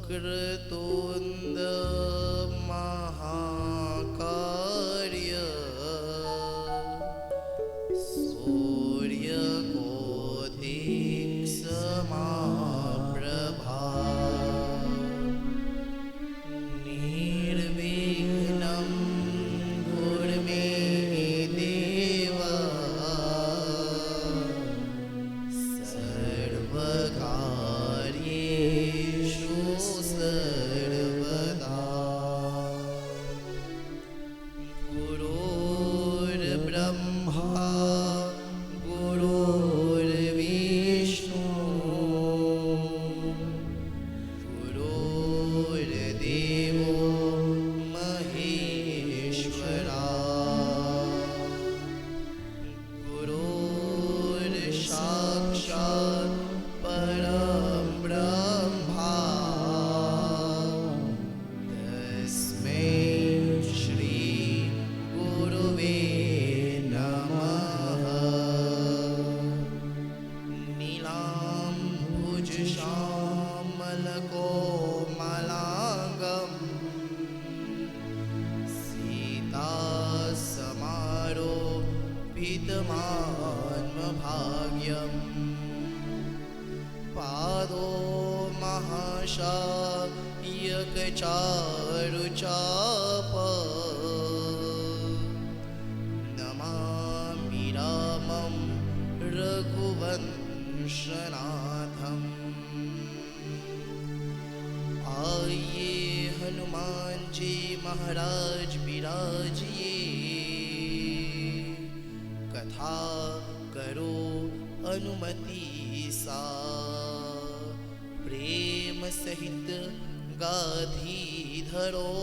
वक्रतुंड महाकाय सूर्यकोटि समप्रभा निर्विघ्नं कुरु मे देव सर्वकार्येषु सर्वदा। गुरुर्ब्रह्मा गुरुर्विष्णु गुरुर्देवो महेश्वरा गुरुर्साक्षात् परं ब्रह्मा तस्मै श्री गुरुवे नमः। नीलाम्बुजश्यामलकोमलाङ्गं सीतासमारोपितमान्मभाग्यम् पादो महाशायकचारुचाप नमामि रामं रघुवंशनाथम्। आइए हनुमान जी महाराज विराजिए कथा करो अनुमति सा प्रेम सहित गाधी धरो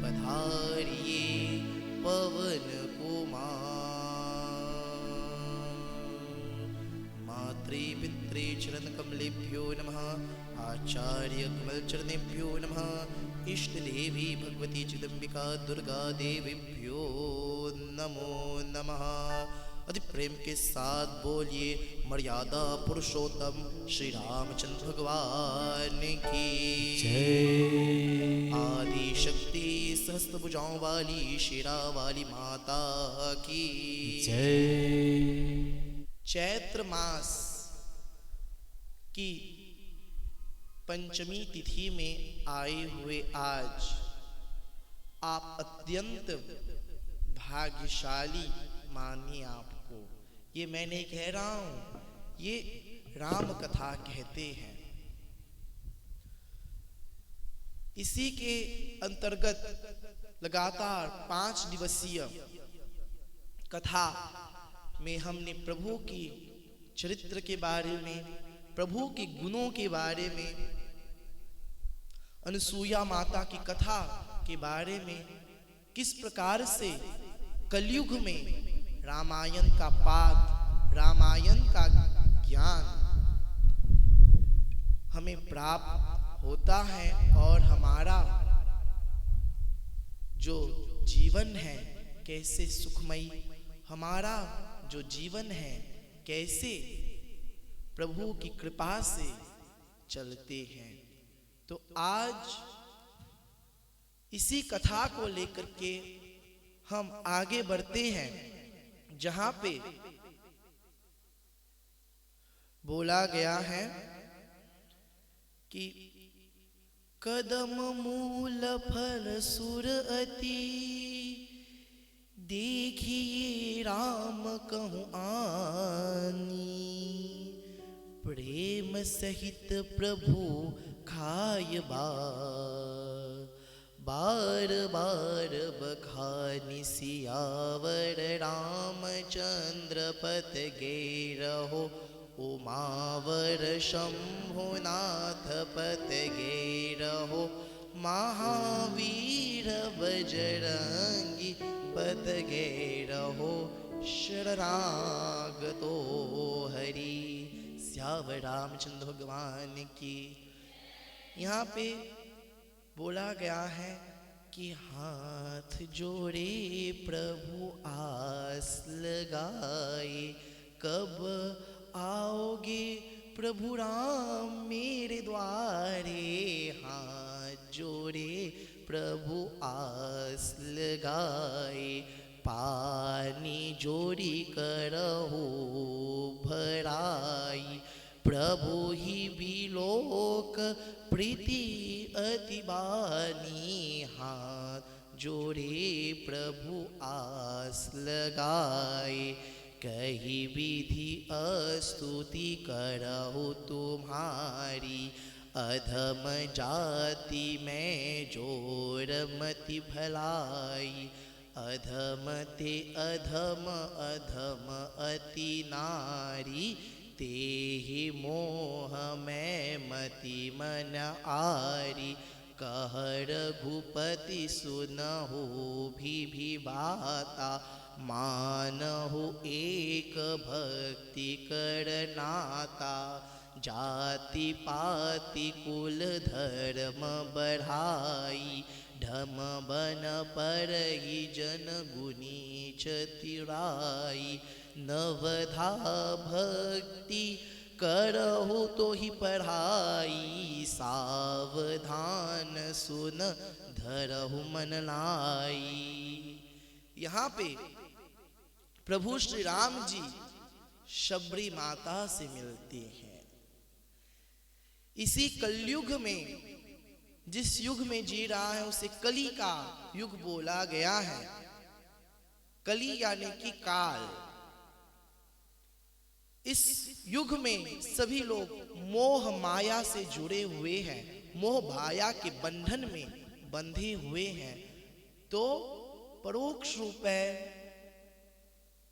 पधारिए पवन कुमार। मात्रे पित्रे चरण कमलेभ्यो नमः आचार्य कमल चरणेभ्यो नमः इष्ट देवी भगवती जगदम्बिका दुर्गा देवीभ्यो नमो नमः। अति प्रेम के साथ बोलिए मर्यादा पुरुषोत्तम श्री रामचंद्र भगवान की जय। आदि शक्ति सहस्त्र भुजाओं वाली शेरा वाली माता की जय। चैत्र मास की पंचमी तिथि में आए हुए आज आप अत्यंत भाग्यशाली मानिए आपको। ये मैं नहीं कह रहा हूं, ये राम कथा कहते हैं। इसी के अंतर्गत लगातार 5 दिवसीय कथा में हमने प्रभु की चरित्र के बारे में, प्रभु के गुणों के बारे में, अनुसूया माता की कथा के बारे में, किस प्रकार से कलयुग में रामायण का पाठ, रामायण का ज्ञान हमें प्राप्त होता है और हमारा जो जीवन है कैसे सुखमयी, हमारा जो जीवन है कैसे प्रभु की कृपा से चलते हैं। तो आज इसी कथा को लेकर के हम आगे बढ़ते हैं, जहां पे बोला गया है कि कदम मूल फल सुर अति देखिए राम कहूँ आनी प्रेम सहित प्रभु खाय बार बार बखानि सियावर रामचंद्र पत गे रहो उमावर शंभुनाथ पत गे रहो महावीर बजरंगी पत गे रहो शरणागतो हरि श्यावर रामचंद्र भगवान की। यहाँ पे बोला गया है कि हाथ जोड़े प्रभु आस लगाए कब आओगे प्रभु राम मेरे द्वारे हाथ जोड़े प्रभु आस लगाए, पानी जोड़ी करहो भराई, प्रभु ही बिलोक प्रीति अति बानी, हाथ जोड़े प्रभु आस लगाए, कही विधि स्तुति करहु तुम्हारी, अधम जाति में जोर मति भलाई, अधम ते अधम अधम अति नारी, ते ही मोह में मति मन आरी, कह रघुपति सुनहु भी बाता, मानहु एक भक्ति करनाता, जाति पाति कुल धर्म बढ़ाई, ढम बन पर ही जन गुनी चतुराई, नवधा भक्ति करहु तो ही पढ़ाई, सावधान सुन धरहु मन लाई। यहाँ पे प्रभु श्री राम जी शबरी माता से मिलते हैं। इसी कलयुग में, जिस युग में जी रहा है उसे कली का युग बोला गया है। कली यानी कि काल। इस युग में सभी लोग मोह माया से जुड़े हुए हैं, मोह माया के बंधन में बंधे हुए हैं। तो परोक्ष रूप है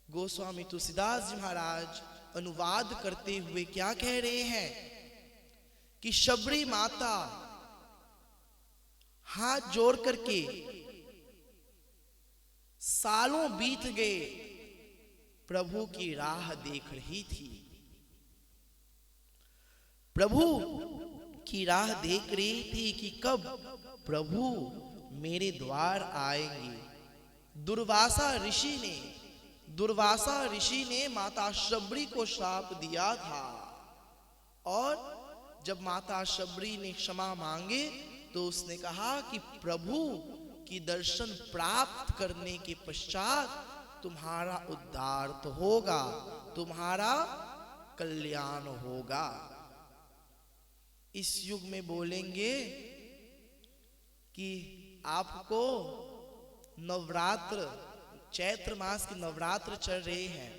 गोस्वामी तुलसीदास जी महाराज अनुवाद करते हुए क्या कह रहे हैं कि शबरी माता हाथ जोड़ करके सालों बीत गए, प्रभु की राह देख रही थी। प्रभु की राह देख रही थी कि कब प्रभु मेरे द्वार आएंगे। दुर्वासा ऋषि ने माता शबरी को श्राप दिया था, और जब माता शबरी ने क्षमा मांगे तो उसने कहा कि प्रभु की दर्शन प्राप्त करने के पश्चात तुम्हारा उद्धार तो होगा, तुम्हारा कल्याण होगा। इस युग में बोलेंगे कि आपको नवरात्र, चैत्र मास के नवरात्र चल रहे हैं।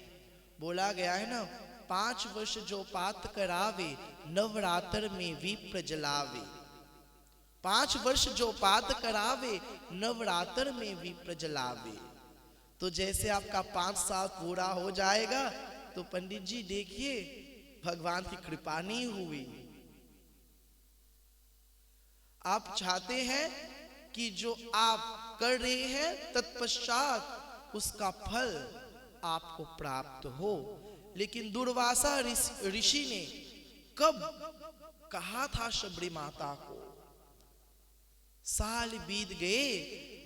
बोला गया है ना, 5 वर्ष जो पात करावे, नवरात्र में विप्र जलावे। 5 वर्ष जो पात करावे, नवरात्र में विप्र जलावे। तो जैसे आपका 5 साल पूरा हो जाएगा तो पंडित जी देखिए भगवान की कृपा नहीं हुई। आप चाहते हैं कि जो आप कर रहे हैं तत्पश्चात उसका फल आपको प्राप्त हो, लेकिन दुर्वासा ऋषि ने कब कहा था शबरी माता को? साल बीत गए,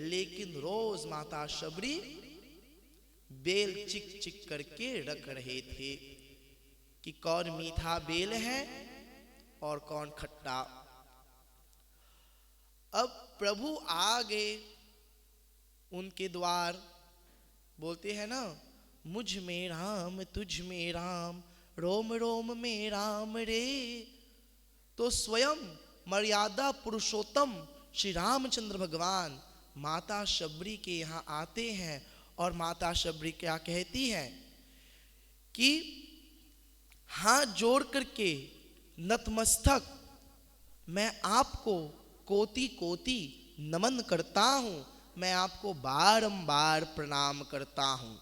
लेकिन रोज माता शबरी बेल चिक चिक करके रख रहे थे कि कौन मीठा बेल है और कौन खट्टा। अब प्रभु आ गए उनके द्वार। बोलते हैं ना, मुझ में राम तुझ में राम, रोम रोम में राम रे। तो स्वयं मर्यादा पुरुषोत्तम श्री रामचंद्र भगवान माता शबरी के यहाँ आते हैं, और माता शबरी क्या कहती है कि हाथ जोड़ करके नतमस्तक मैं आपको कोटि कोटि नमन करता हूं, मैं आपको बारंबार प्रणाम करता हूं।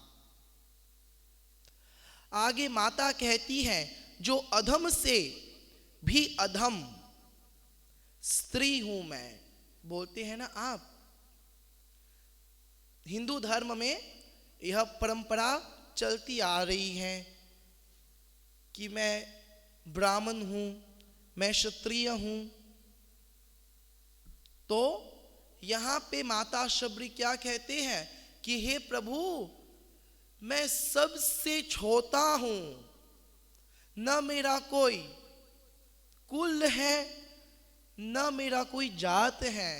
आगे माता कहती है, जो अधम से भी अधम स्त्री हूं मैं। बोलते हैं ना आप, हिंदू धर्म में यह परंपरा चलती आ रही है कि मैं ब्राह्मण हूं, मैं क्षत्रिय हूं। तो यहां पे माता शबरी क्या कहते हैं कि हे प्रभु, मैं सबसे छोटा हूं, न मेरा कोई कुल है, न मेरा कोई जात है,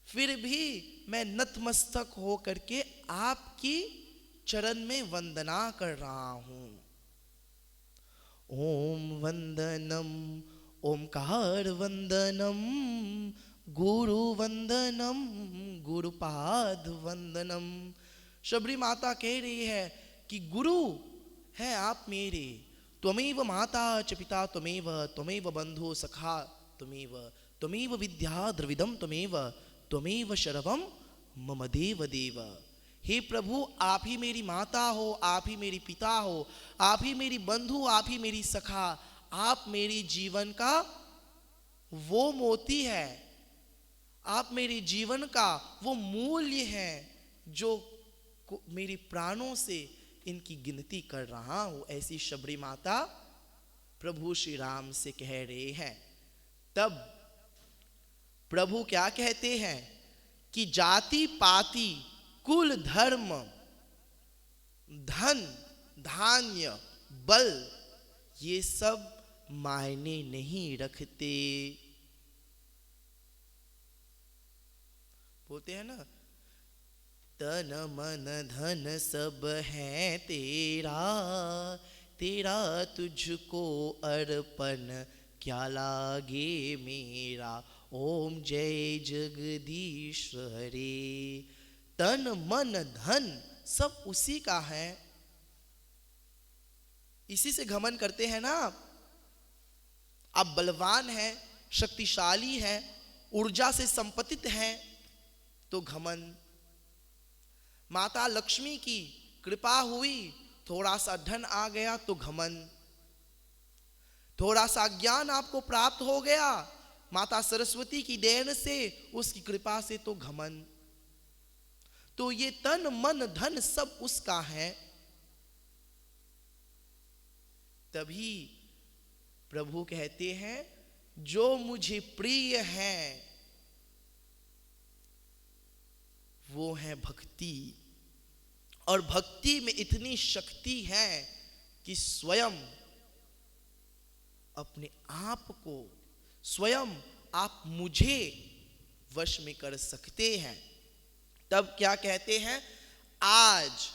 फिर भी मैं नतमस्तक हो करके आपकी चरण में वंदना कर रहा हूं। ओम वंदनम, ओमकार वंदनम, गुरु वंदनम, गुरुपाद वंदनम। शबरी माता कह रही है कि गुरु है आप मेरे, त्वमेव माता च पिता त्वमेव, त्वमेव बंधु सखा त्वमेव, त्वमेव विद्या द्रविदम त्वमेव, त्वमेव शरवम मम देव देव। हे प्रभु, आप ही मेरी माता हो, आप ही मेरी पिता हो, आप ही मेरी बंधु, आप ही मेरी सखा, आप मेरी जीवन का वो मोती है, आप मेरे जीवन का वो मूल्य है जो मेरे प्राणों से इनकी गिनती कर रहा हूं। ऐसी शबरी माता प्रभु श्री राम से कह रहे हैं। तब प्रभु क्या कहते हैं कि जाति पाति कुल धर्म धन धान्य बल ये सब मायने नहीं रखते। बोलते हैं ना, तन मन धन सब है तेरा, तेरा तुझको अर्पण क्या लागे मेरा। ओम जय जगदीश हरे। तन मन धन सब उसी का है, इसी से घमंड करते हैं ना। आप बलवान हैं, शक्तिशाली हैं, ऊर्जा से संपत्तित हैं तो घमंड। माता लक्ष्मी की कृपा हुई, थोड़ा सा धन आ गया तो घमंड, थोड़ा सा ज्ञान आपको प्राप्त हो गया माता सरस्वती की देन से, उसकी कृपा से तो घमंड। तो ये तन मन धन सब उसका है। तभी प्रभु कहते हैं जो मुझे प्रिय है वो है भक्ति, और भक्ति में इतनी शक्ति है कि स्वयं अपने आप को, स्वयं आप मुझे वश में कर सकते हैं। तब क्या कहते हैं, आज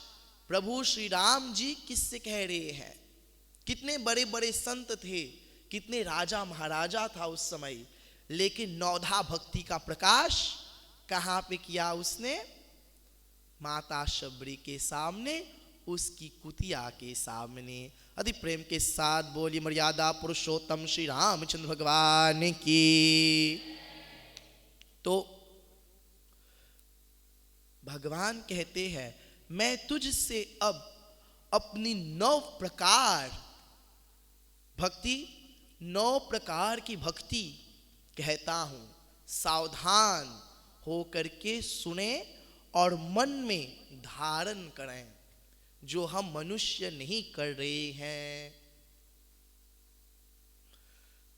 प्रभु श्री राम जी किससे कह रहे हैं। कितने बड़े बड़े संत थे, कितने राजा महाराजा था उस समय, लेकिन नौधा भक्ति का प्रकाश कहां पे किया उसने, माता शबरी के सामने, उसकी कुतिया के सामने। अति प्रेम के साथ बोली मर्यादा पुरुषोत्तम श्री रामचंद्र भगवान की। तो भगवान कहते हैं मैं तुझसे अब अपनी 9 प्रकार भक्ति, 9 प्रकार की भक्ति कहता हूं, सावधान हो करके सुने और मन में धारण करें, जो हम मनुष्य नहीं कर रहे हैं।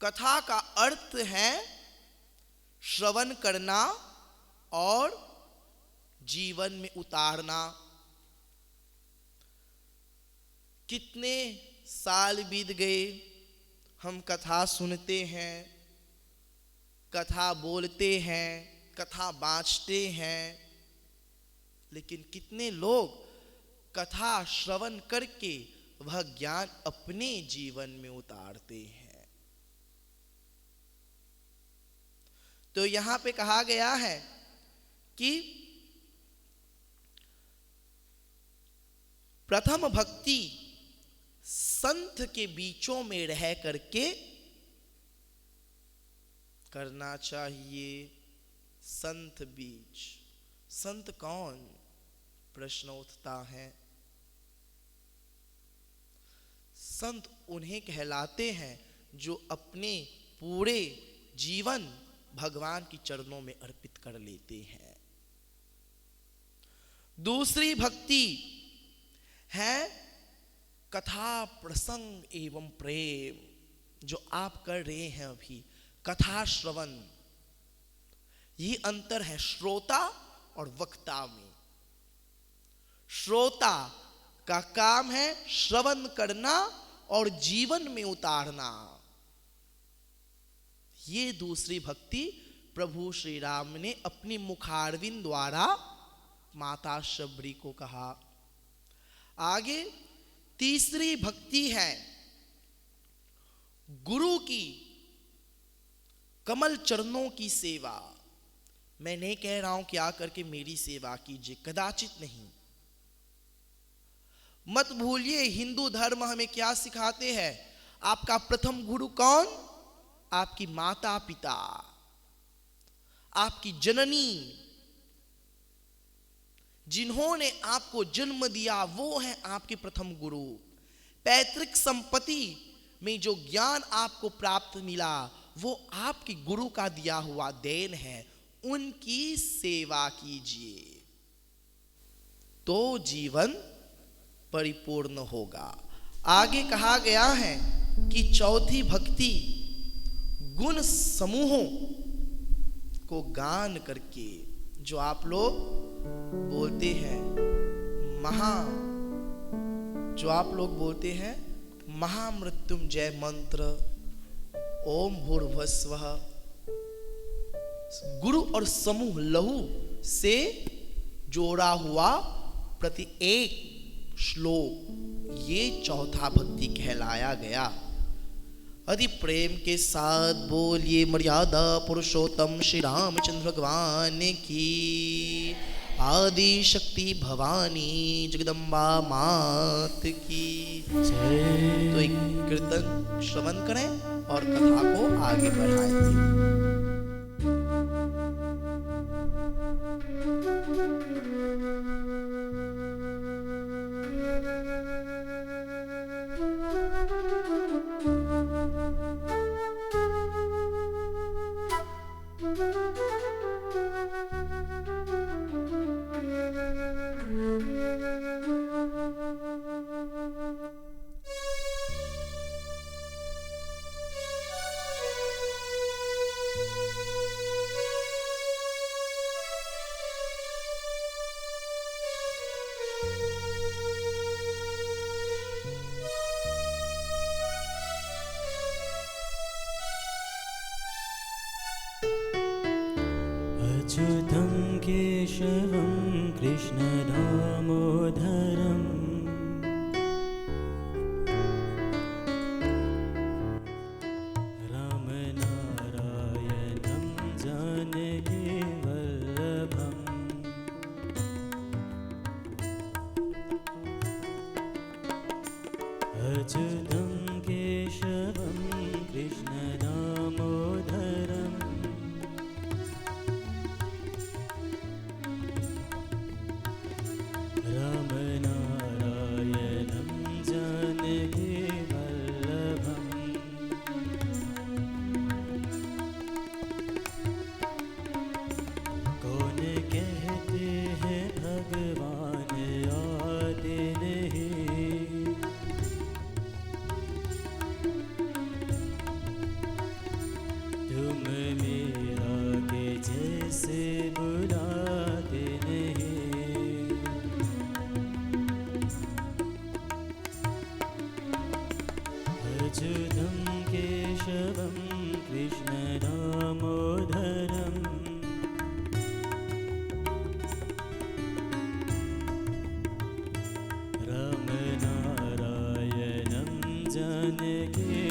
कथा का अर्थ है श्रवण करना और जीवन में उतारना। कितने साल बीत गए, हम कथा सुनते हैं, कथा बोलते हैं, कथा बाँचते हैं, लेकिन कितने लोग कथा श्रवण करके वह ज्ञान अपने जीवन में उतारते हैं। तो यहां पे कहा गया है कि प्रथम भक्ति संत के बीचों में रह करके करना चाहिए। संत बीच, संत कौन, प्रश्न उठता है। संत उन्हें कहलाते हैं जो अपने पूरे जीवन भगवान की चरणों में अर्पित कर लेते हैं। दूसरी भक्ति है कथा प्रसंग एवं प्रेम, जो आप कर रहे हैं अभी, कथा श्रवण। ये अंतर है श्रोता और वक्ता में। श्रोता का काम है श्रवण करना और जीवन में उतारना, ये दूसरी भक्ति प्रभु श्री राम ने अपनी मुखारविंद द्वारा माता शबरी को कहा। आगे तीसरी भक्ति है गुरु की कमल चरणों की सेवा। मैं नहीं कह रहा हूं कि आकर के मेरी सेवा कीजिए, कदाचित नहीं। मत भूलिए, हिंदू धर्म हमें क्या सिखाते हैं? आपका प्रथम गुरु कौन? आपकी माता पिता, आपकी जननी, जिन्होंने आपको जन्म दिया, वो है आपके प्रथम गुरु। पैतृक संपत्ति में जो ज्ञान आपको प्राप्त मिला, वो आपके गुरु का दिया हुआ देन है। उनकी सेवा कीजिए तो जीवन परिपूर्ण होगा। आगे कहा गया है कि चौथी भक्ति गुण समूहों को गान करके, जो आप लोग बोलते हैं महामृत्युंजय मंत्र, ओम भूर्भुवस्वः, गुरु और समूह लहू से जोड़ा हुआ प्रति एक श्लोक, ये चौथा भक्ति कहलाया गया। अति प्रेम के साथ बोलिए मर्यादा पुरुषोत्तम श्री रामचंद्र भगवान की, आदि शक्ति भवानी जगदम्बा मात की जय। तो एक कीर्तन श्रवण करें और कथा को आगे बढ़ाएंगे। अच्युतं केशवं कृष्णदामोदरम् रामनारायणं जानकीवल्लभम् अच्युतं केशवं कृष्णदामोदरम् रामनारायणं जानकीवल्लभम् कौन कहते हैं भगवान आते नहीं, तुम मेरा के जैसे बुलाते नहीं। अच्युतं केशवं कृष्णदामोदरम् रामनारायणं जानकीवल्लभम्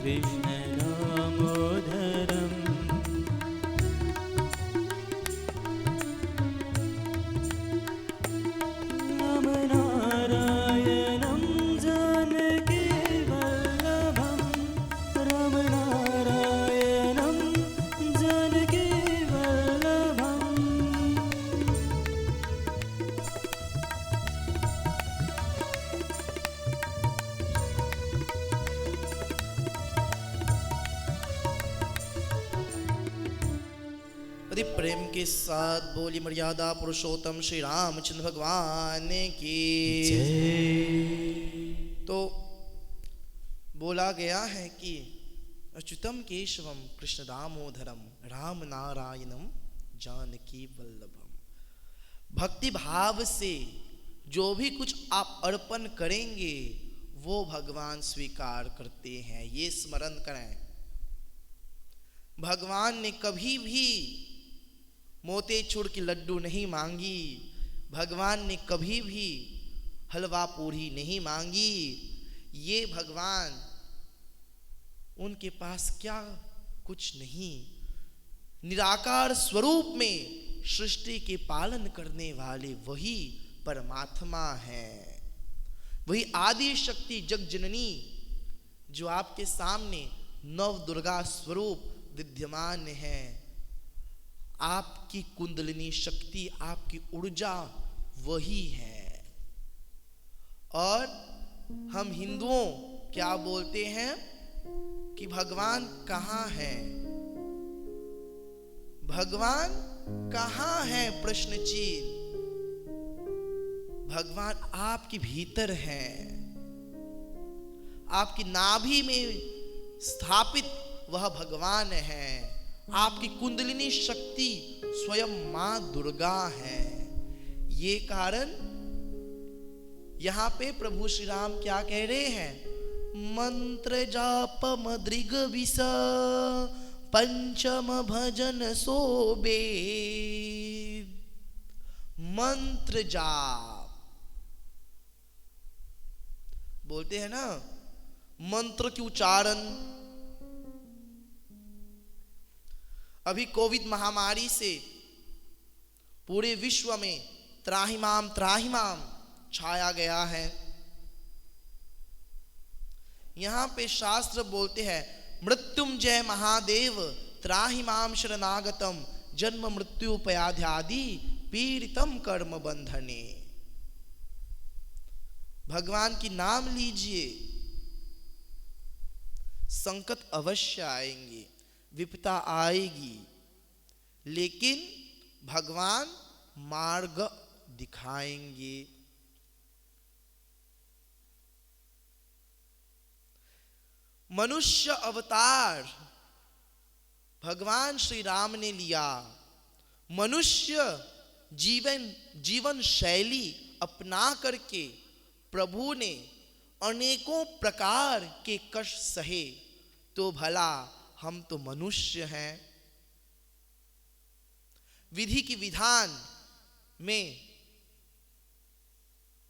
कृष्ण दामोदरम् रामनारायणं जानकी वल्लभं रामनारायणं जानकी वल्लभम् यदि प्रेम के साथ बोली मर्यादा पुरुषोत्तम श्री रामचंद्र भगवान की जय। तो बोला गया है कि अच्युतम केशवम कृष्ण दामोदरम राम नारायणम जानकी वल्लभम। भक्ति भाव से जो भी कुछ आप अर्पण करेंगे वो भगवान स्वीकार करते हैं, ये स्मरण करें। भगवान ने कभी भी मोतीचूर की लड्डू नहीं मांगी, भगवान ने कभी भी हलवा पूरी नहीं मांगी। ये भगवान, उनके पास क्या कुछ नहीं, निराकार स्वरूप में सृष्टि के पालन करने वाले वही परमात्मा है, वही आदि शक्ति जग जननी जो आपके सामने नव दुर्गा स्वरूप विद्यमान है। आपकी कुंडलिनी शक्ति, आपकी ऊर्जा वही है। और हम हिंदुओं क्या बोलते हैं कि भगवान कहाँ है, भगवान कहाँ है, प्रश्न चिन्ह। भगवान आपके भीतर है, आपकी नाभि में स्थापित वह भगवान है। आपकी कुंडलिनी शक्ति स्वयं मां दुर्गा है। ये कारण यहां पे प्रभु श्री राम क्या कह रहे हैं, मंत्र जाप मद्रिग विष पंचम भजन सोबे। मंत्र जाप बोलते हैं ना, मंत्र की उच्चारण। अभी कोविड महामारी से पूरे विश्व में त्राहिमाम त्राहिमाम छाया गया है। यहां पे शास्त्र बोलते हैं, मृत्युंजय महादेव त्राहिमाम शरणागतम जन्म मृत्यु पयाध्यादि पीड़ितम कर्म बंधने। भगवान की नाम लीजिए, संकट अवश्य आएंगे, विपदा आएगी, लेकिन भगवान मार्ग दिखाएंगे। मनुष्य अवतार भगवान श्री राम ने लिया। मनुष्य जीवन शैली अपना करके प्रभु ने अनेकों प्रकार के कष्ट सहे, तो भला हम तो मनुष्य हैं। विधि की विधान में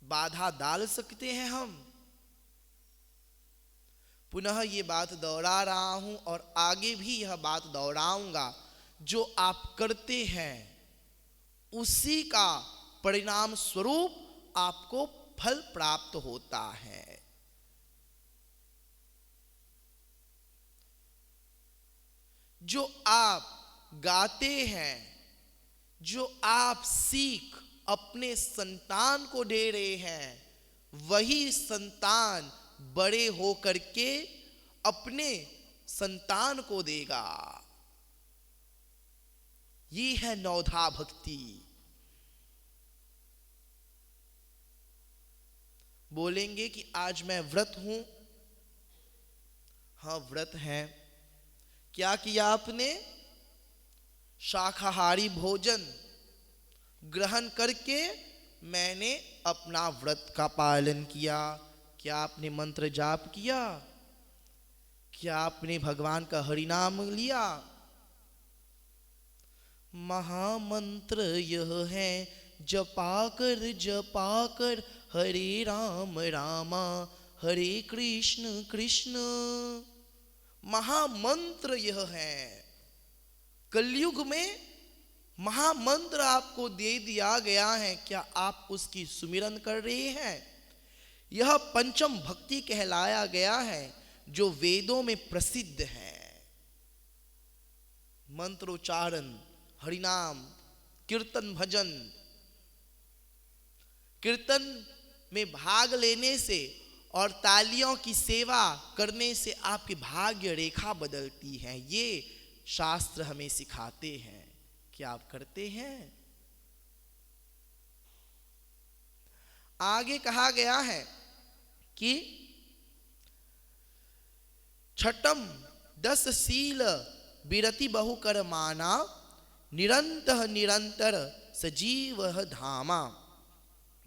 बाधा डाल सकते हैं हम। पुनः ये बात दोहरा रहा हूं और आगे भी यह बात दोहराऊंगा, जो आप करते हैं उसी का परिणाम स्वरूप आपको फल प्राप्त होता है। जो आप गाते हैं, जो आप सीख अपने संतान को दे रहे हैं, वही संतान बड़े हो करके अपने संतान को देगा। ये है नवधा भक्ति। बोलेंगे कि आज मैं व्रत हूं। हाँ, व्रत है। क्या किया आपने? शाकाहारी भोजन ग्रहण करके मैंने अपना व्रत का पालन किया। क्या आपने मंत्र जाप किया? क्या आपने भगवान का हरिनाम लिया? महामंत्र यह है, जपा कर हरे राम रामा हरे कृष्ण कृष्ण महामंत्र यह है। कलयुग में महामंत्र आपको दे दिया गया है, क्या आप उसकी सुमिरन कर रहे हैं? यह पंचम भक्ति कहलाया गया है जो वेदों में प्रसिद्ध है। मंत्रोच्चारण, हरिनाम, कीर्तन, भजन। कीर्तन में भाग लेने से और तालियों की सेवा करने से आपकी भाग्य रेखा बदलती है। ये शास्त्र हमें सिखाते हैं। क्या आप करते हैं? आगे कहा गया है कि छठम 10 शील विरति बहु कर माना, निरंतर सजीव धामा।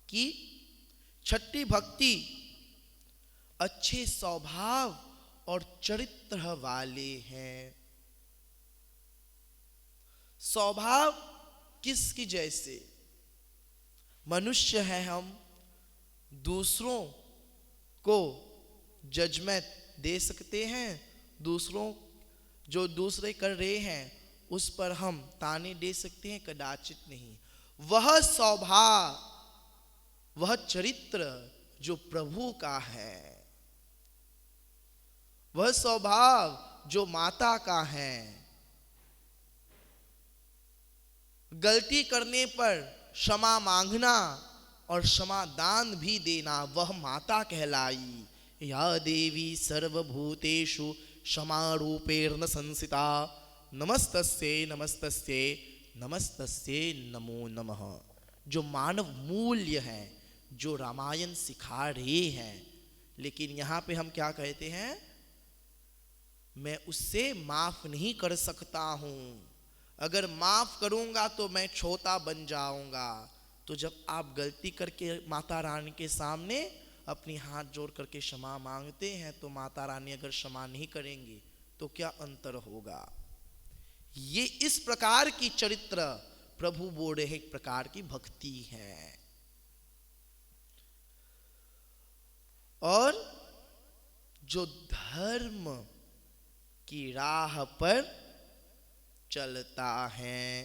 कि छठी भक्ति अच्छे स्वभाव और चरित्र वाले हैं। स्वभाव किसकी जैसे? मनुष्य है हम, दूसरों को जजमेंट दे सकते हैं, दूसरों जो दूसरे कर रहे हैं उस पर हम ताने दे सकते हैं? कदाचित नहीं। वह स्वभाव, वह चरित्र जो प्रभु का है, वह स्वभाव जो माता का है, गलती करने पर क्षमा मांगना और क्षमा दान भी देना, वह माता कहलाई। या देवी सर्वभूतेषु क्षमारूपेण संसिता, नमस्तस्यै नमस्तस्यै नमस्तस्यै नमो नमः। जो मानव मूल्य है, जो रामायण सिखा रहे हैं। लेकिन यहाँ पे हम क्या कहते हैं? मैं उससे माफ नहीं कर सकता हूँ, अगर माफ करूंगा तो मैं छोटा बन जाऊंगा। तो जब आप गलती करके माता रानी के सामने अपनी हाथ जोड़ करके क्षमा मांगते हैं, तो माता रानी अगर क्षमा नहीं करेंगी तो क्या अंतर होगा? ये इस प्रकार की चरित्र प्रभु बोल रहे, एक प्रकार की भक्ति है। और जो धर्म की राह पर चलता है।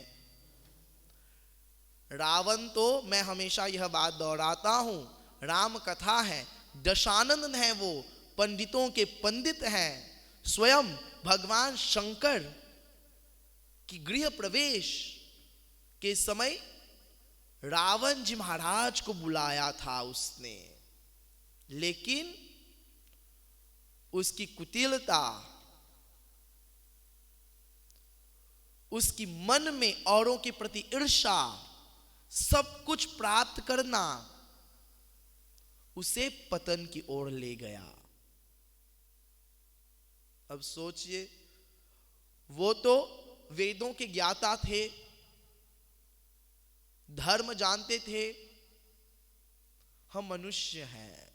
रावण तो, मैं हमेशा यह बात दोहराता हूं, राम कथा है, दशानन है, वो पंडितों के पंडित हैं। स्वयं भगवान शंकर की गृह प्रवेश के समय रावण जी महाराज को बुलाया था उसने, लेकिन उसकी कुटिलता, उसकी मन में औरों के प्रति ईर्ष्या, सब कुछ प्राप्त करना उसे पतन की ओर ले गया। अब सोचिए, वो तो वेदों के ज्ञाता थे, धर्म जानते थे, हम मनुष्य हैं,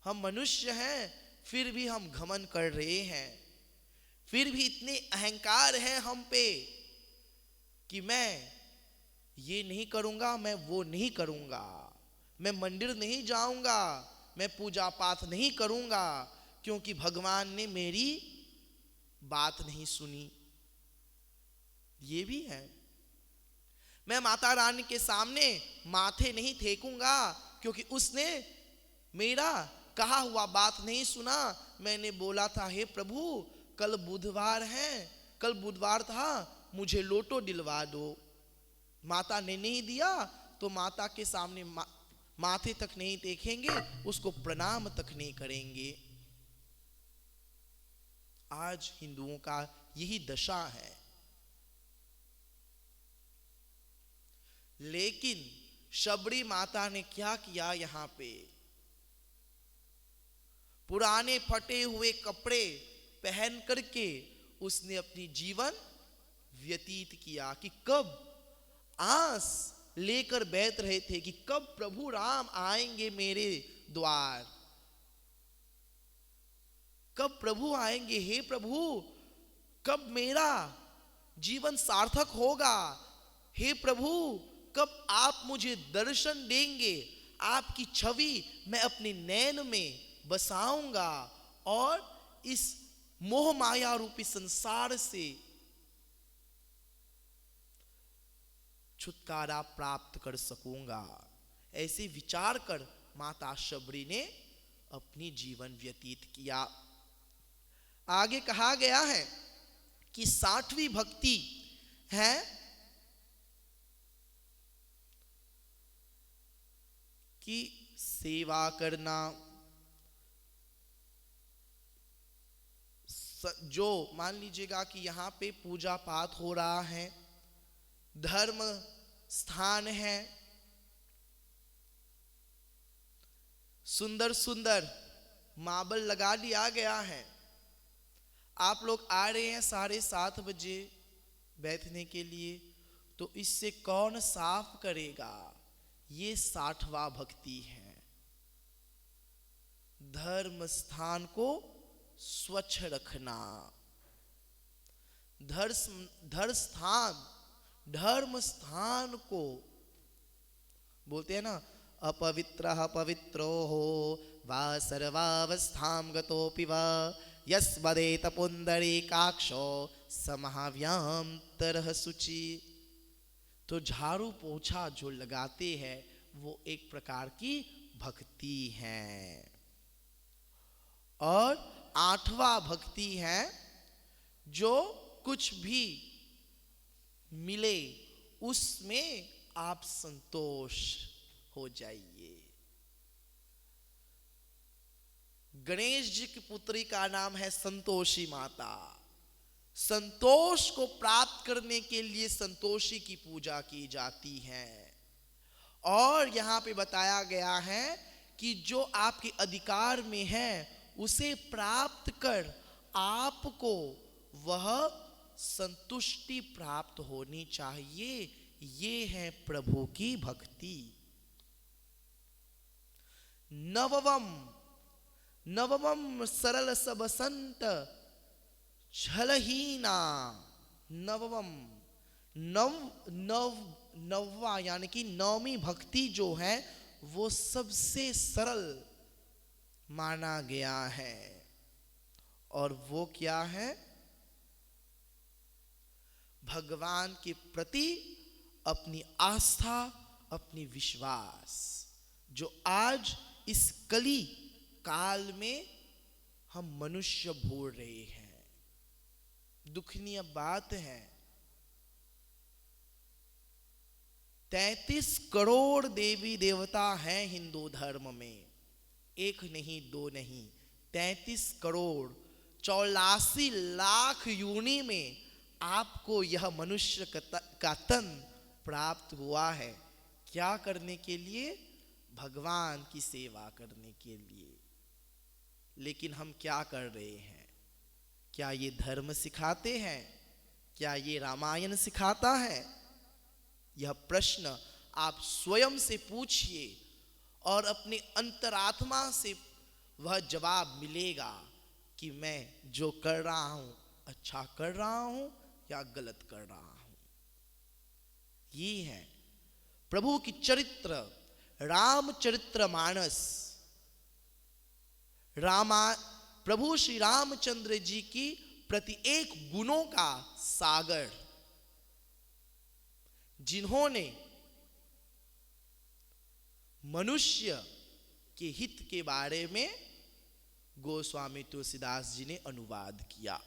हम मनुष्य हैं, फिर भी हम घमंड कर रहे हैं, फिर भी इतने अहंकार है हम पे कि मैं ये नहीं करूंगा, मैं वो नहीं करूंगा, मैं मंदिर नहीं जाऊंगा, मैं पूजा पाठ नहीं करूंगा, क्योंकि भगवान ने मेरी बात नहीं सुनी। ये भी है। मैं माता रानी के सामने माथे नहीं टेकूंगा, क्योंकि उसने मेरा कहा हुआ बात नहीं सुना। मैंने बोला था, हे प्रभु कल बुधवार है, कल बुधवार था, मुझे लोटो दिलवा दो। माता ने नहीं दिया तो माता के सामने माथे तक नहीं देखेंगे, उसको प्रणाम तक नहीं करेंगे। आज हिंदुओं का यही दशा है। लेकिन शबरी माता ने क्या किया? यहाँ पे पुराने फटे हुए कपड़े पहन करके उसने अपनी जीवन व्यतीत किया, कि कब आस लेकर बैठ रहे थे कि कब प्रभु राम आएंगे मेरे द्वार, कब प्रभु आएंगे, हे प्रभु कब मेरा जीवन सार्थक होगा, हे प्रभु कब आप मुझे दर्शन देंगे, आपकी छवि मैं अपने नैन में बसाऊंगा और इस मोह माया रूपी संसार से छुटकारा प्राप्त कर सकूंगा। ऐसे विचार कर माता शबरी ने अपनी जीवन व्यतीत किया। आगे कहा गया है कि 60वीं भक्ति है कि सेवा करना। जो मान लीजिएगा कि यहाँ पे पूजा पाठ हो रहा है, धर्म स्थान है, सुंदर सुंदर मार्बल लगा दिया गया है, आप लोग आ रहे हैं 7:30 बजे बैठने के लिए, तो इससे कौन साफ करेगा? ये 60वां भक्ति है। धर्म स्थान को स्वच्छ रखना। धर्म स्थान को बोलते हैं ना, अपवित्रः पवित्रो हो वा सर्वावस्थां गतोऽपि वा यस्वदेत पुंडरीकाक्षो समहाव्याम तरह शुचि। तो झाड़ू पोछा जो लगाते हैं वो एक प्रकार की भक्ति है। और 8वां भक्ति है जो कुछ भी मिले उसमें आप संतोष हो जाइए। गणेश जी की पुत्री का नाम है संतोषी माता। संतोष को प्राप्त करने के लिए संतोषी की पूजा की जाती है। और यहाँ पे बताया गया है कि जो आपके अधिकार में है उसे प्राप्त कर आपको वह संतुष्टि प्राप्त होनी चाहिए। ये है प्रभु की भक्ति। नवमम सरल सब संत छलहीना। नववा यानी कि 9वीं भक्ति जो है वो सबसे सरल माना गया है। और वो क्या है? भगवान के प्रति अपनी आस्था, अपनी विश्वास, जो आज इस कली काल में हम मनुष्य भूल रहे हैं। दुखनीय बात है, 33 करोड़ देवी देवता हैं हिंदू धर्म में। एक नहीं, दो नहीं, 33 करोड़ 84 लाख योनि में आपको यह मनुष्य का तन प्राप्त हुआ है। क्या करने के लिए? भगवान की सेवा करने के लिए। लेकिन हम क्या कर रहे हैं? क्या ये धर्म सिखाते हैं? क्या ये रामायण सिखाता है? यह प्रश्न आप स्वयं से पूछिए और अपने अंतरात्मा से वह जवाब मिलेगा कि मैं जो कर रहा हूं अच्छा कर रहा हूं या गलत कर रहा हूं। ये है प्रभु की चरित्र, रामचरितमानस। प्रभु श्री रामचंद्र जी की प्रत्येक गुणों का सागर, जिन्होंने मनुष्य के हित के बारे में गोस्वामी तुलसीदास जी ने अनुवाद किया।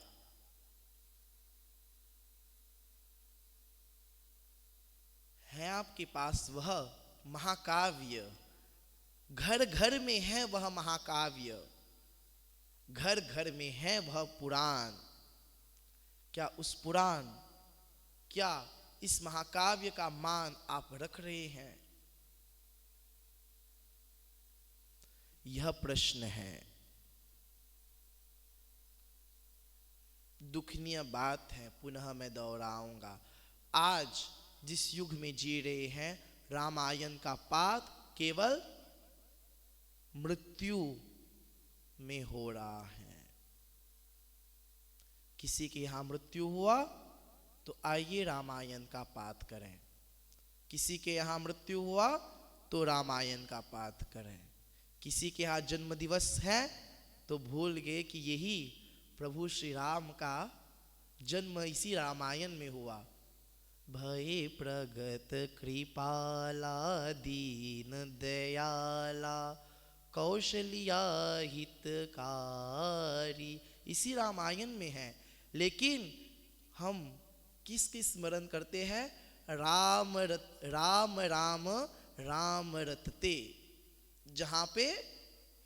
है आपके पास वह महाकाव्य, घर घर में है वह महाकाव्य, घर घर में है वह पुराण। क्या उस पुराण, क्या इस महाकाव्य का मान आप रख रहे हैं? यह प्रश्न है। दुखनीय बात है, पुनः मैं दोहराऊंगा, आज जिस युग में जी रहे हैं, रामायण का पाठ केवल मृत्यु में हो रहा है। किसी के यहां मृत्यु हुआ तो आइए रामायण का पाठ करें। किसी के यहां मृत्यु हुआ तो रामायण का पाठ करें। किसी के यहां जन्म दिवस है तो भूल गए कि यही प्रभु श्री राम का जन्म इसी रामायण में हुआ। भये प्रगट कृपाला दीन दयाला कौशल्या हितकारी, इसी रामायण में है। लेकिन हम किसकी स्मरण करते हैं? राम राम राम राम रटते, जहाँ पे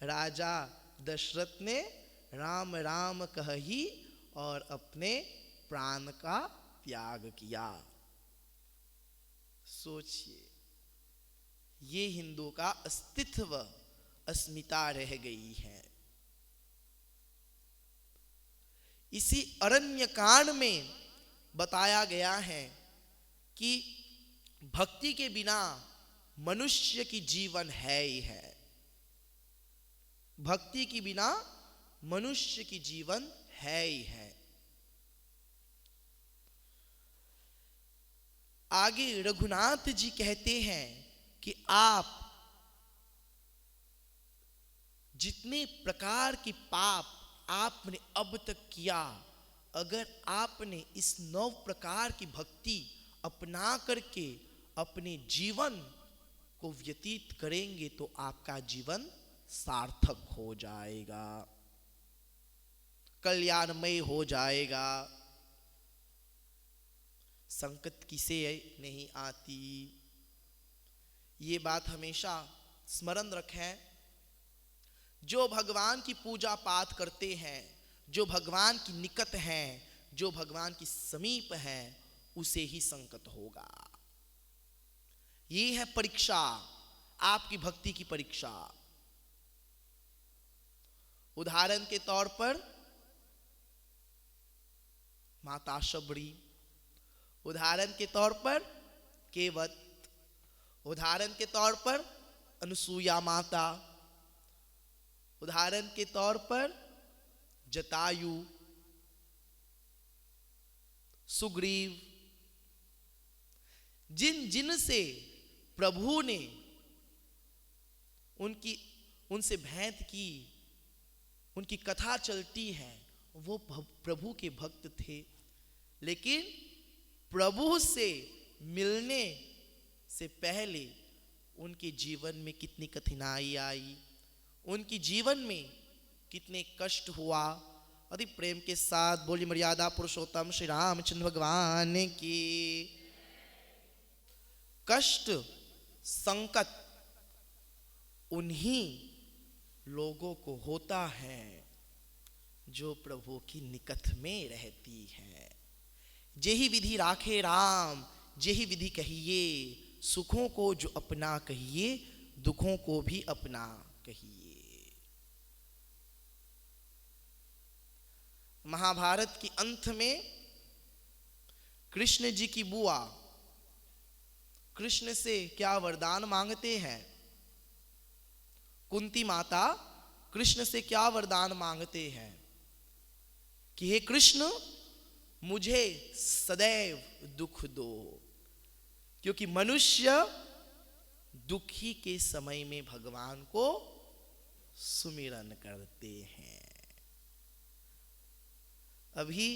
राजा दशरथ ने राम राम कही और अपने प्राण का त्याग किया। सोचिए, ये हिंदू का अस्तित्व, अस्मिता रह गई है। इसी अरण्य कांड में बताया गया है कि भक्ति के बिना मनुष्य की जीवन है ही है। भक्ति के बिना मनुष्य की जीवन है ही है। आगे रघुनाथ जी कहते हैं कि आप जितने प्रकार की पाप आपने अब तक किया, अगर आपने इस 9 प्रकार की भक्ति अपना करके अपने जीवन को व्यतीत करेंगे तो आपका जीवन सार्थक हो जाएगा, कल्याणमय हो जाएगा। संकट किसे नहीं आती, ये बात हमेशा स्मरण रखें। जो भगवान की पूजा पाठ करते हैं, जो भगवान की निकट हैं, जो भगवान की समीप हैं, उसे ही संकट होगा। ये है परीक्षा, आपकी भक्ति की परीक्षा। उदाहरण के तौर पर माता शबरी, उदाहरण के तौर पर केवट, उदाहरण के तौर पर अनुसुईया माता, उदाहरण के तौर पर जटायु, सुग्रीव, जिन जिन से प्रभु ने उनसे भेंट की, उनकी कथा चलती है, वो प्रभु के भक्त थे। लेकिन प्रभु से मिलने से पहले उनके जीवन में कितनी कठिनाई आई, उनकी जीवन में कितने कष्ट हुआ। अति प्रेम के साथ बोली मर्यादा पुरुषोत्तम श्री रामचंद्र भगवान की। कष्ट संकट उन्हीं लोगों को होता है जो प्रभु की निकट में रहती है। जेहि विधि राखे राम, जेहि विधि कहिए, सुखों को जो अपना कहिए, दुखों को भी अपना कहिए। महाभारत के अंत में कृष्ण जी की बुआ कृष्ण से क्या वरदान मांगते हैं? कुंती माता कृष्ण से क्या वरदान मांगते हैं कि हे कृष्ण, मुझे सदैव दुख दो, क्योंकि मनुष्य दुखी के समय में भगवान को सुमिरन करते हैं। अभी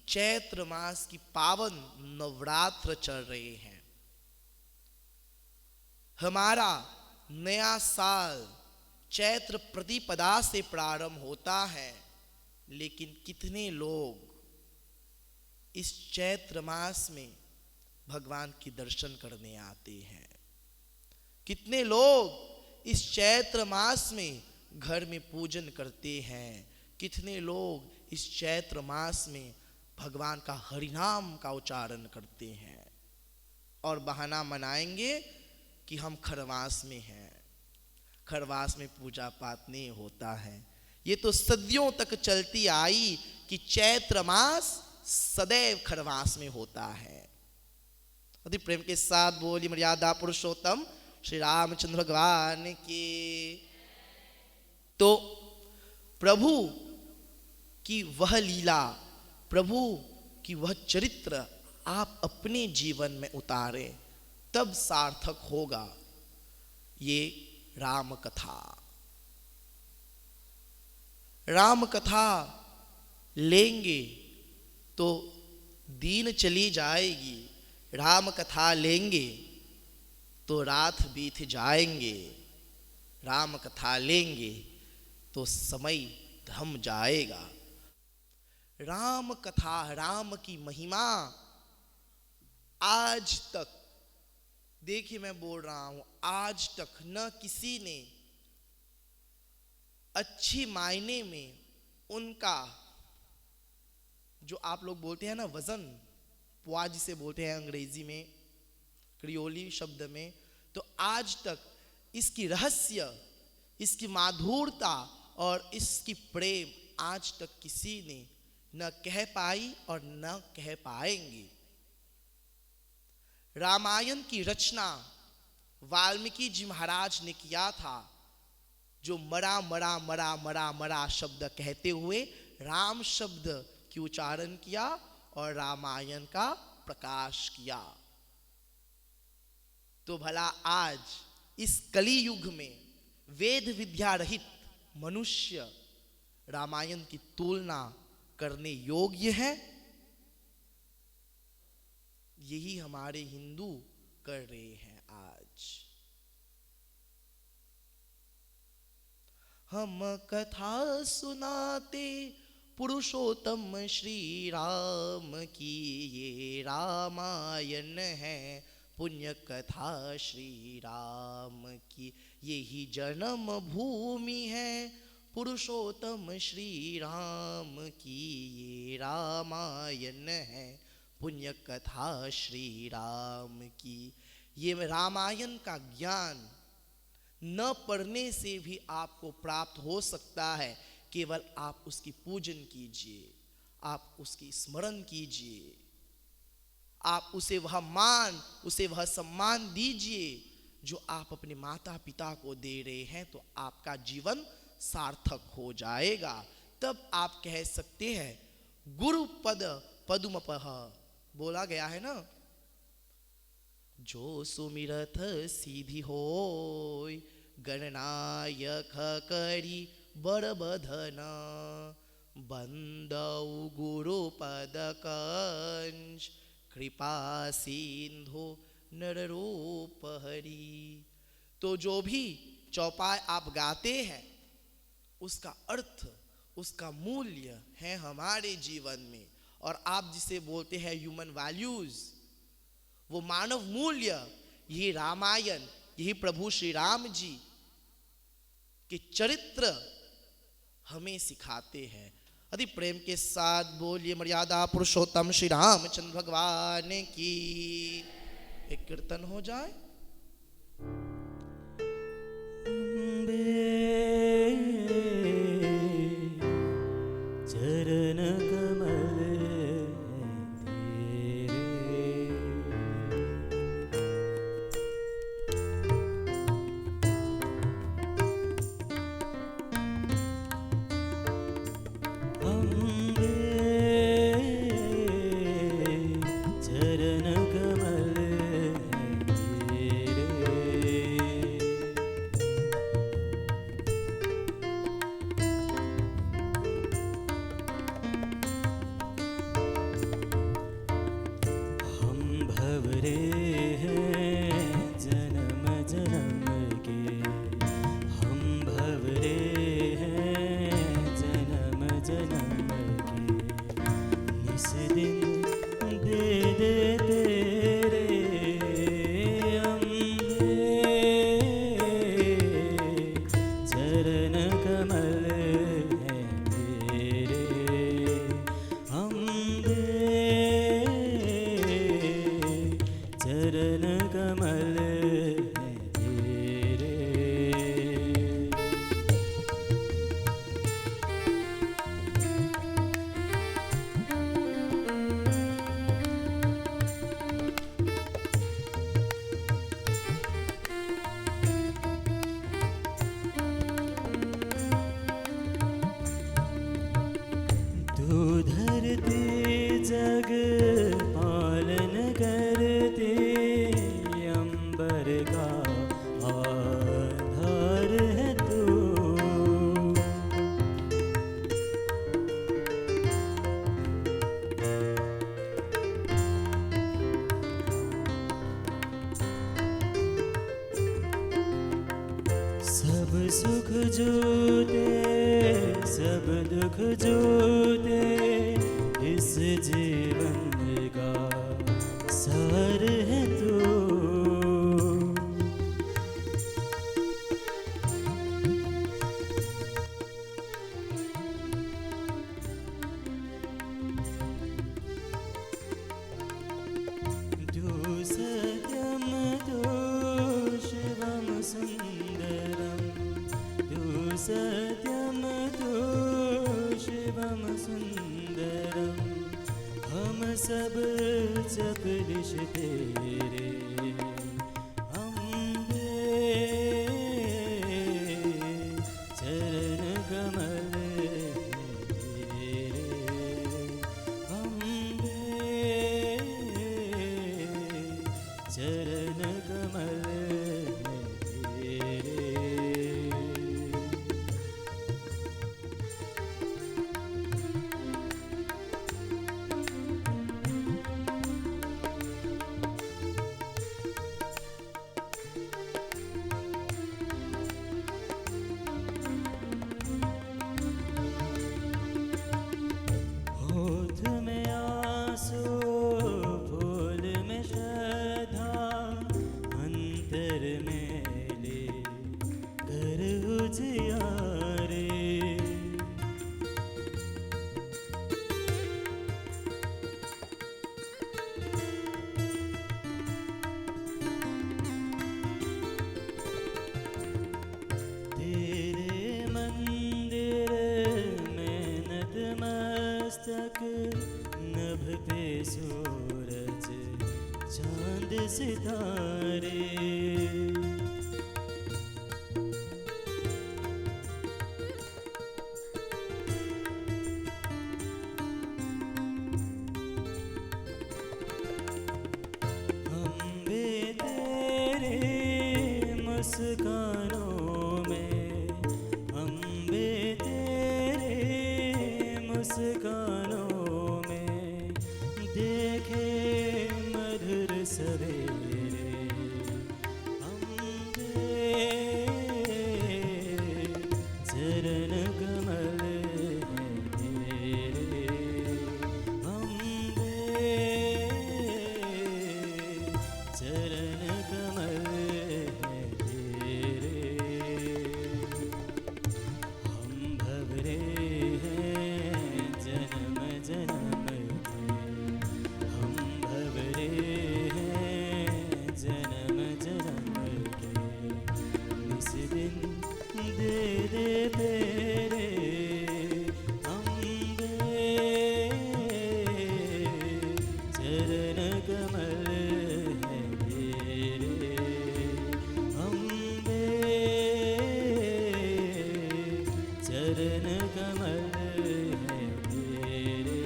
चैत्र मास की पावन नवरात्र चल रहे हैं। हमारा नया साल चैत्र प्रतिपदा से प्रारंभ होता है, लेकिन कितने लोग इस चैत्र मास में भगवान के दर्शन करने आते हैं? कितने लोग इस चैत्र मास में घर में पूजन करते हैं? कितने लोग इस चैत्र मास में भगवान का हरिनाम का उच्चारण करते हैं और बहाना मनाएंगे कि हम खरवास में हैं, खरवास में पूजा पाठ नहीं होता है। ये तो सदियों तक चलती आई कि चैत्र मास सदैव खरवास में होता है। अति प्रेम के साथ बोली मर्यादा पुरुषोत्तम श्री रामचंद्र भगवान की। तो प्रभु की वह लीला, प्रभु की वह चरित्र आप अपने जीवन में उतारें, तब सार्थक होगा ये राम कथा। राम कथा लेंगे तो दिन चली जाएगी, राम कथा लेंगे तो रात बीत जाएंगे, राम कथा लेंगे तो समय थम जाएगा। राम कथा, राम की महिमा आज तक, देखिए मैं बोल रहा हूं, आज तक न किसी ने अच्छी मायने में उनका जो आप लोग बोलते हैं ना वजन, पुआ जिसे बोलते हैं अंग्रेजी में, क्रियोली शब्द में, तो आज तक इसकी रहस्य, इसकी माधुरता और इसकी प्रेम आज तक किसी ने न कह पाई और न कह पाएंगे। रामायण की रचना वाल्मीकि जी महाराज ने किया था, जो मरा मरा मरा मरा मरा शब्द कहते हुए राम शब्द की उच्चारण किया और रामायण का प्रकाश किया। तो भला आज इस कली युग में वेद विद्या रहित मनुष्य रामायण की तुलना करने योग्य है? यही हमारे हिंदू कर रहे हैं आज। हम कथा सुनाते पुरुषोत्तम श्री राम की, ये रामायण है पुण्य कथा श्री राम की, यही जन्म भूमि है पुरुषोत्तम श्री राम की, ये रामायण है पुण्य कथा श्री राम की। ये रामायण का ज्ञान न पढ़ने से भी आपको प्राप्त हो सकता है, केवल आप उसकी पूजन कीजिए, आप उसकी स्मरण कीजिए, आप उसे वह मान, उसे वह सम्मान दीजिए जो आप अपने माता पिता को दे रहे हैं, तो आपका जीवन सार्थक हो जाएगा। तब आप कह सकते हैं गुरु पद पदुमपह, बोला गया है ना, जो सुमिरथ सीधी होय, गणनायक करी बड़बधन, बंदौ गुरु पद कंज, कृपा सिंधु नर रूप हरि। तो जो भी चौपाई आप गाते हैं उसका अर्थ, उसका मूल्य है हमारे जीवन में, और आप जिसे बोलते हैं ह्यूमन वैल्यूज, वो मानव मूल्य, यही रामायण, यही प्रभु श्री राम जी के चरित्र हमें सिखाते हैं। अति प्रेम के साथ बोलिए मर्यादा पुरुषोत्तम श्री रामचंद्र भगवान की। एक कीर्तन हो जाए। चरण कमल सुख जो दे इस जीवन का सार है तू। तू सत्यम तू शिवम सुंदरम, तू सत्यम तू शिवम सुंदरम, हम सब चपलिश तेरे अम्बे, चरण कमल तेरे अम्बे, चरण कमल तेरे। होठ में आंसू फूल में श्रद्धा, अंतर में ले कर उजियारे। तेरे मंदिर में नतमस्तक, नभ पे सूरज चांद सितारे। अम्बे तेरे मुस्कानों में, अम्बे तेरे मुस्कानों में देखे मधुर सवेरे। अम्बे चरण कमल है तेरे, अम्बे चरण कमल है तेरे। हम भवरे हैं जन्म जन्म के, हम भवरे हैं जन्म जन्म के, इस दिन दे दे फेरे अम्बे, चरण कमल है तेरे अम्बे, चरण कमल है तेरे।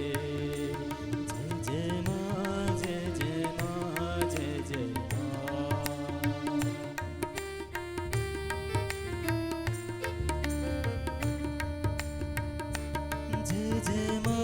जय जय माँ, जय जय माँ, जय जय माँ। जय जय माँ,